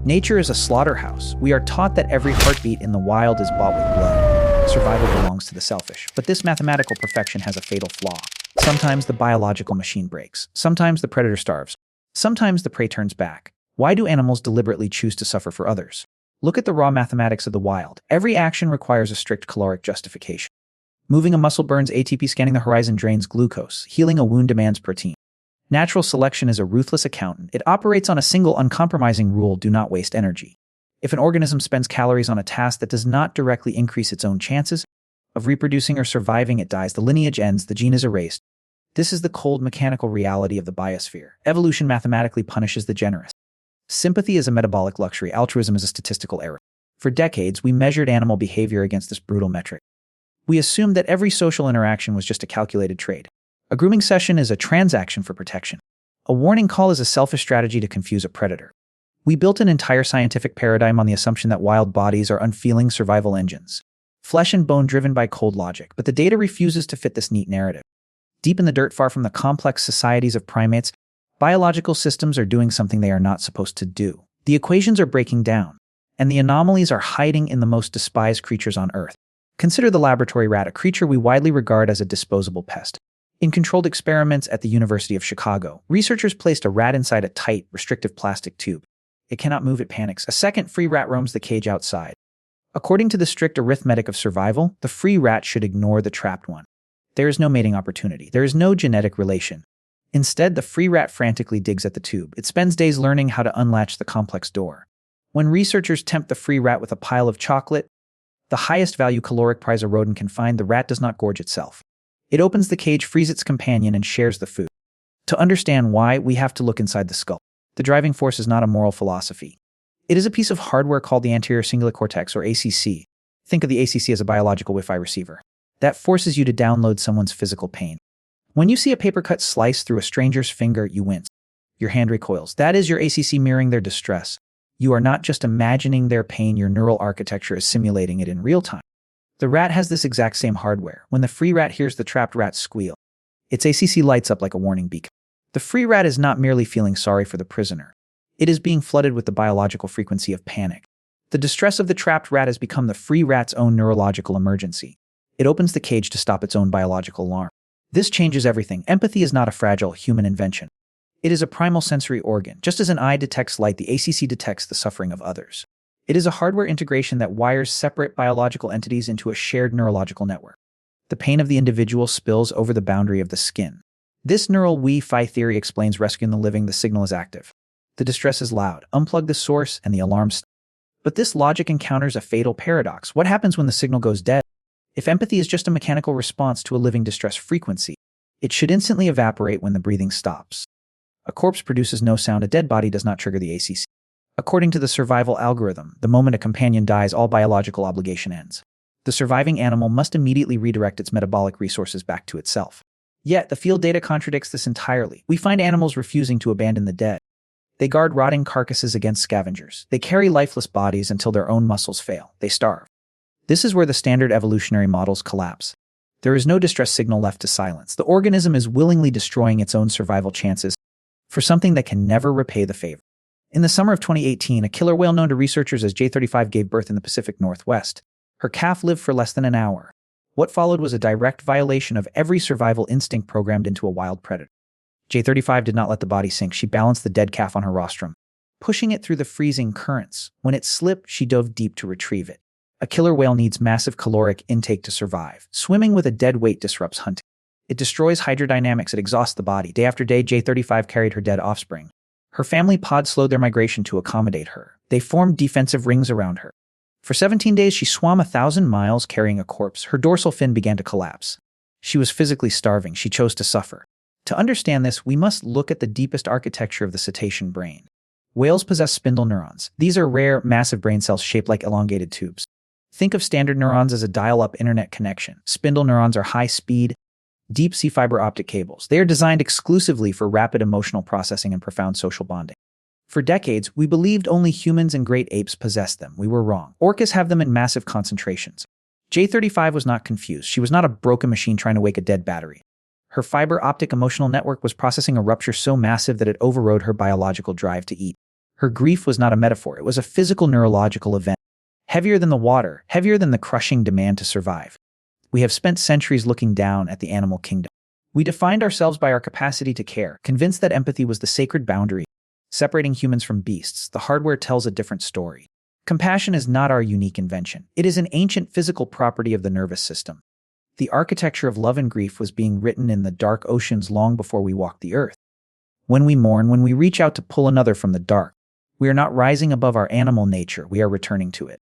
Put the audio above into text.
Nature is a slaughterhouse. We are taught that every heartbeat in the wild is bought with blood. Survival belongs to the selfish. But this mathematical perfection has a fatal flaw. Sometimes the biological machine breaks. Sometimes the predator starves. Sometimes the prey turns back. Why do animals deliberately choose to suffer for others? Look at the raw mathematics of the wild. Every action requires a strict caloric justification. Moving a muscle burns ATP, scanning the horizon drains glucose, healing a wound demands protein. Natural selection is a ruthless accountant. It operates on a single uncompromising rule: do not waste energy. If an organism spends calories on a task that does not directly increase its own chances of reproducing or surviving, it dies. The lineage ends, the gene is erased. This is the cold mechanical reality of the biosphere. Evolution mathematically punishes the generous. Sympathy is a metabolic luxury. Altruism is a statistical error. For decades, we measured animal behavior against this brutal metric. We assumed that every social interaction was just a calculated trade. A grooming session is a transaction for protection. A warning call is a selfish strategy to confuse a predator. We built an entire scientific paradigm on the assumption that wild bodies are unfeeling survival engines, flesh and bone driven by cold logic, but the data refuses to fit this neat narrative. Deep in the dirt, far from the complex societies of primates, biological systems are doing something they are not supposed to do. The equations are breaking down, and the anomalies are hiding in the most despised creatures on Earth. Consider the laboratory rat, a creature we widely regard as a disposable pest. In controlled experiments at the University of Chicago, researchers placed a rat inside a tight, restrictive plastic tube. It cannot move, it panics. A second free rat roams the cage outside. According to the strict arithmetic of survival, the free rat should ignore the trapped one. There is no mating opportunity. There is no genetic relation. Instead, the free rat frantically digs at the tube. It spends days learning how to unlatch the complex door. When researchers tempt the free rat with a pile of chocolate, the highest value caloric prize a rodent can find, the rat does not gorge itself. It opens the cage, frees its companion, and shares the food. To understand why, we have to look inside the skull. The driving force is not a moral philosophy. It is a piece of hardware called the anterior cingulate cortex, or ACC. Think of the ACC as a biological Wi-Fi receiver. That forces you to download someone's physical pain. When you see a paper cut slice through a stranger's finger, you wince. Your hand recoils. That is your ACC mirroring their distress. You are not just imagining their pain, your neural architecture is simulating it in real time. The rat has this exact same hardware. When the free rat hears the trapped rat squeal, its ACC lights up like a warning beacon. The free rat is not merely feeling sorry for the prisoner. It is being flooded with the biological frequency of panic. The distress of the trapped rat has become the free rat's own neurological emergency. It opens the cage to stop its own biological alarm. This changes everything. Empathy is not a fragile human invention. It is a primal sensory organ. Just as an eye detects light, the ACC detects the suffering of others. It is a hardware integration that wires separate biological entities into a shared neurological network. The pain of the individual spills over the boundary of the skin. This neural Wi-Fi theory explains rescuing the living. The signal is active. The distress is loud. Unplug the source and the alarm stops. But this logic encounters a fatal paradox. What happens when the signal goes dead? If empathy is just a mechanical response to a living distress frequency, it should instantly evaporate when the breathing stops. A corpse produces no sound. A dead body does not trigger the ACC. According to the survival algorithm, the moment a companion dies, all biological obligation ends. The surviving animal must immediately redirect its metabolic resources back to itself. Yet, the field data contradicts this entirely. We find animals refusing to abandon the dead. They guard rotting carcasses against scavengers. They carry lifeless bodies until their own muscles fail. They starve. This is where the standard evolutionary models collapse. There is no distress signal left to silence. The organism is willingly destroying its own survival chances for something that can never repay the favor. In the summer of 2018, a killer whale known to researchers as J35 gave birth in the Pacific Northwest. Her calf lived for less than an hour. What followed was a direct violation of every survival instinct programmed into a wild predator. J35 did not let the body sink. She balanced the dead calf on her rostrum, pushing it through the freezing currents. When it slipped, she dove deep to retrieve it. A killer whale needs massive caloric intake to survive. Swimming with a dead weight disrupts hunting. It destroys hydrodynamics. It exhausts the body. Day after day, J35 carried her dead offspring. Her family pod slowed their migration to accommodate her. They formed defensive rings around her. For 17 days, she swam 1,000 miles carrying a corpse. Her dorsal fin began to collapse. She was physically starving. She chose to suffer. To understand this, we must look at the deepest architecture of the cetacean brain. Whales possess spindle neurons. These are rare, massive brain cells shaped like elongated tubes. Think of standard neurons as a dial-up internet connection. Spindle neurons are high-speed, deep-sea fiber optic cables. They are designed exclusively for rapid emotional processing and profound social bonding. For decades, we believed only humans and great apes possessed them. We were wrong. Orcas have them in massive concentrations. J35 was not confused. She was not a broken machine trying to wake a dead battery. Her fiber optic emotional network was processing a rupture so massive that it overrode her biological drive to eat. Her grief was not a metaphor, it was a physical neurological event, heavier than the water, heavier than the crushing demand to survive. We have spent centuries looking down at the animal kingdom. We defined ourselves by our capacity to care, convinced that empathy was the sacred boundary, separating humans from beasts. The hardware tells a different story. Compassion is not our unique invention. It is an ancient physical property of the nervous system. The architecture of love and grief was being written in the dark oceans long before we walked the earth. When we mourn, when we reach out to pull another from the dark, we are not rising above our animal nature, we are returning to it.